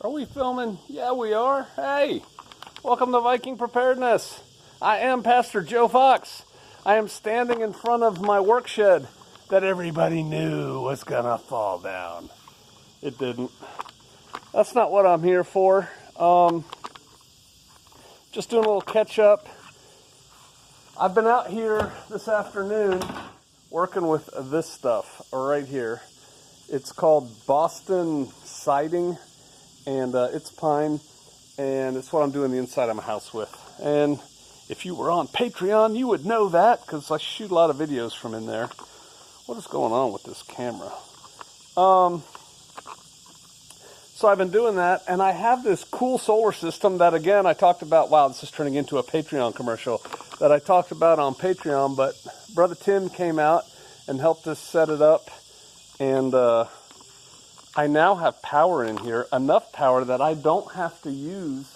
Are we filming? Yeah, we are. Hey, welcome to Viking Preparedness. I am Pastor Joe Fox. I am standing in front of my work shed that everybody knew was gonna fall down. It didn't. That's not what I'm here for. Just doing a little catch up. I've been out here this afternoon working with this stuff right here. It's called Boston siding, and it's pine, and it's what I'm doing the inside of my house with. And if you were on Patreon, you would know that, because I shoot a lot of videos from in there. What is going on with this camera? So I've been doing that, and I have this cool solar system that, again, I talked about. Wow, this is turning into a Patreon commercial that I talked about on Patreon, but Brother Tim came out and helped us set it up, and I now have power in here, enough power that I don't have to use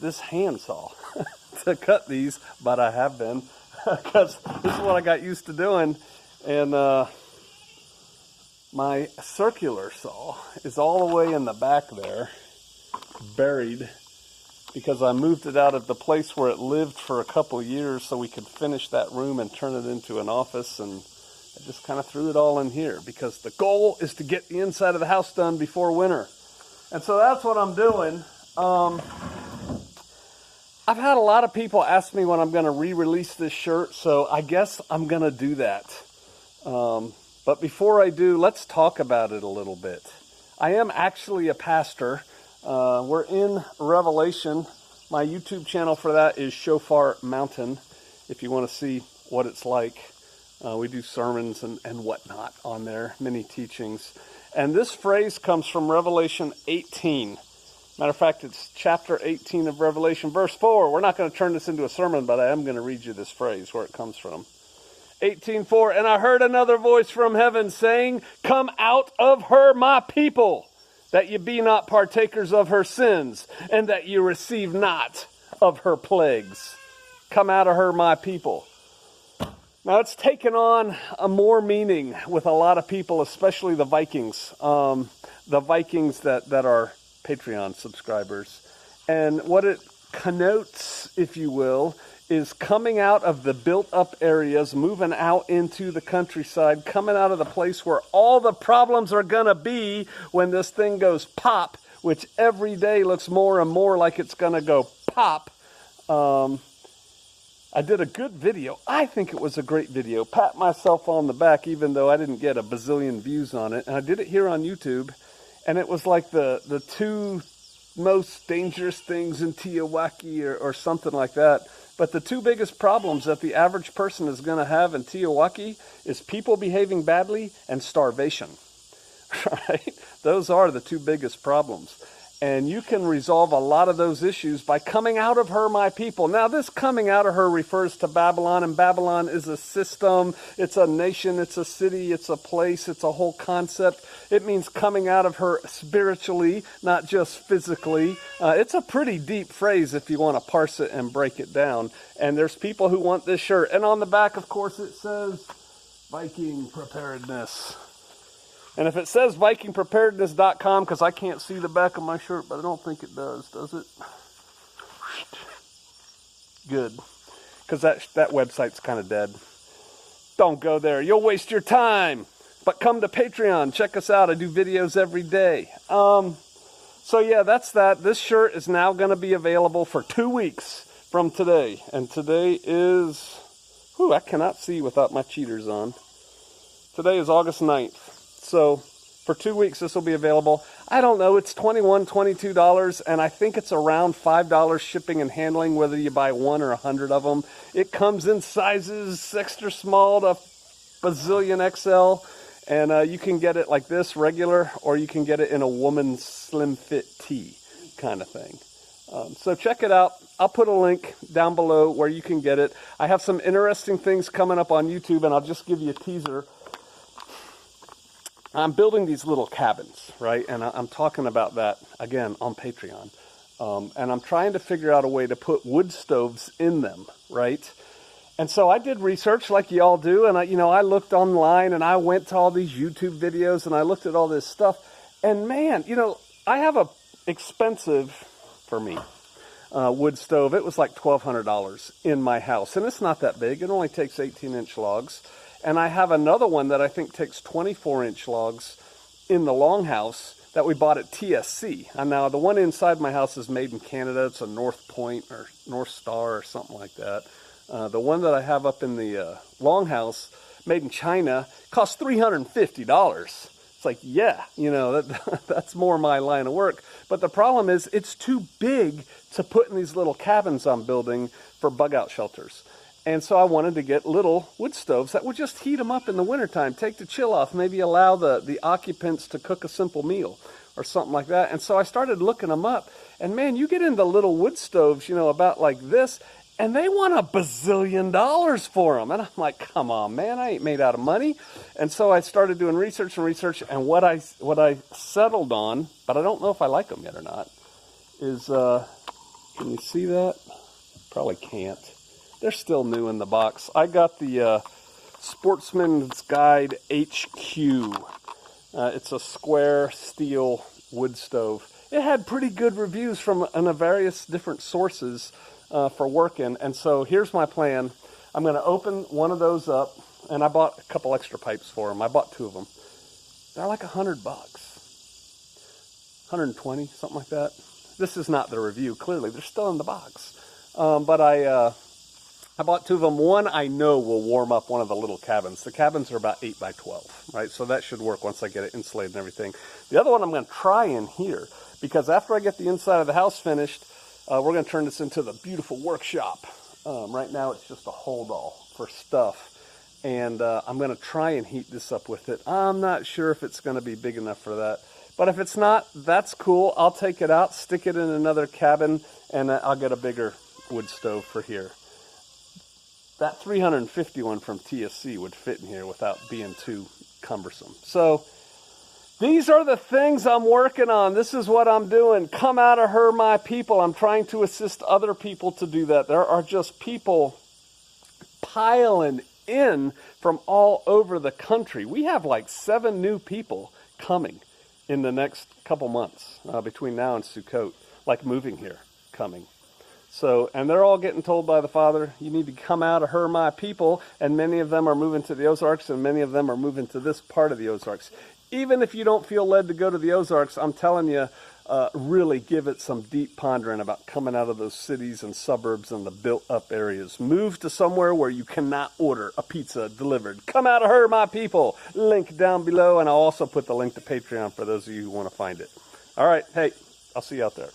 this handsaw to cut these, but I have been, because this is what I got used to doing. And my circular saw is all the way in the back there, buried, because I moved it out of the place where it lived for a couple years so we could finish that room and turn it into an office, and I just kind of threw it all in here because the goal is to get the inside of the house done before winter. And so that's what I'm doing. I've had a lot of people ask me when I'm going to re-release this shirt, so I guess I'm going to do that. But before I do, let's talk about it a little bit. I am actually a pastor. We're in Revelation. My YouTube channel for that is Shofar Mountain, if you want to see what it's like. We do sermons and whatnot on there, many teachings. And this phrase comes from Revelation 18. Matter of fact, it's chapter 18 of Revelation, verse 4. We're not going to turn this into a sermon, but I am going to read you this phrase, where it comes from. 18:4, and I heard another voice from heaven saying, come out of her, my people, that ye be not partakers of her sins, and that ye receive not of her plagues. Come out of her, my people. Now, it's taken on a more meaning with a lot of people, especially the Vikings. The Vikings that are Patreon subscribers. And what it connotes, if you will, is coming out of the built-up areas, moving out into the countryside, coming out of the place where all the problems are going to be when this thing goes pop, which every day looks more and more like it's going to go pop. I did a good video. I think it was a great video. Pat myself on the back, even though I didn't get a bazillion views on it. And I did it here on YouTube. And it was like the two most dangerous things in Tiawaki or something like that. But the two biggest problems that the average person is going to have in Tiawaki is people behaving badly and starvation. Right? Those are the two biggest problems. And you can resolve a lot of those issues by coming out of her, my people. Now, this coming out of her refers to Babylon, and Babylon is a system, it's a nation, it's a city, it's a place, it's a whole concept. It means coming out of her spiritually, not just physically. It's a pretty deep phrase if you want to parse it and break it down. And there's people who want this shirt. And on the back, of course, it says Viking Preparedness. And if it says VikingPreparedness.com, because I can't see the back of my shirt, but I don't think it does it? Good. Because that website's kind of dead. Don't go there. You'll waste your time. But come to Patreon. Check us out. I do videos every day. So yeah, that's that. This shirt is now going to be available for 2 weeks from today. And today is... I cannot see without my cheaters on. Today is August 9th. So for 2 weeks, this will be available. I don't know, it's $21, $22, and I think it's around $5 shipping and handling, whether you buy 1 or 100 of them. It comes in sizes extra small to bazillion XL, and you can get it like this, regular, or you can get it in a woman's slim fit tee kind of thing. So check it out. I'll put a link down below where you can get it. I have some interesting things coming up on YouTube, and I'll just give you a teaser. I'm building these little cabins, right? And I'm talking about that, again, on Patreon. And I'm trying to figure out a way to put wood stoves in them, right? And so I did research like y'all do, and I looked online, and I went to all these YouTube videos, and I looked at all this stuff. And man, I have a expensive, for me, wood stove. It was like $1,200 in my house, and it's not that big. It only takes 18-inch logs. And I have another one that I think takes 24-inch logs in the longhouse that we bought at TSC. And now the one inside my house is made in Canada. It's a North Point or North Star or something like that. The one that I have up in the longhouse, made in China, costs $350. It's like, yeah, you know, that's more my line of work. But the problem is it's too big to put in these little cabins I'm building for bug out shelters. And so I wanted to get little wood stoves that would just heat them up in the wintertime, take the chill off, maybe allow the occupants to cook a simple meal or something like that. And so I started looking them up. And man, you get into little wood stoves, you know, about like this, and they want $1 bazillion for them. And I'm like, come on, man, I ain't made out of money. And so I started doing research, and what I settled on, but I don't know if I like them yet or not, is, can you see that? Probably can't. They're still new in the box. I got the Sportsman's Guide HQ. It's a square steel wood stove. It had pretty good reviews from various different sources for working. And so here's my plan. I'm going to open one of those up, and I bought a couple extra pipes for them. I bought 2 of them. They're like $100, 120, something like that. This is not the review. Clearly, they're still in the box. But I bought 2 of them. One I know will warm up one of the little cabins. The cabins are about 8 by 12, right? So that should work once I get it insulated and everything. The other one I'm going to try in here, because after I get the inside of the house finished, we're going to turn this into the beautiful workshop. Right now it's just a hold all for stuff. And I'm going to try and heat this up with it. I'm not sure if it's going to be big enough for that. But if it's not, that's cool. I'll take it out, stick it in another cabin, and I'll get a bigger wood stove for here. That 350 one from TSC would fit in here without being too cumbersome. So these are the things I'm working on. This is what I'm doing. Come out of her, my people. I'm trying to assist other people to do that. There are just people piling in from all over the country. We have like 7 new people coming in the next couple months between now and Sukkot, like moving here, coming. So, and they're all getting told by the Father, you need to come out of her, my people. And many of them are moving to the Ozarks, and many of them are moving to this part of the Ozarks. Even if you don't feel led to go to the Ozarks, I'm telling you, really give it some deep pondering about coming out of those cities and suburbs and the built-up areas. Move to somewhere where you cannot order a pizza delivered. Come out of her, my people. Link down below, and I'll also put the link to Patreon for those of you who want to find it. All right, hey, I'll see you out there.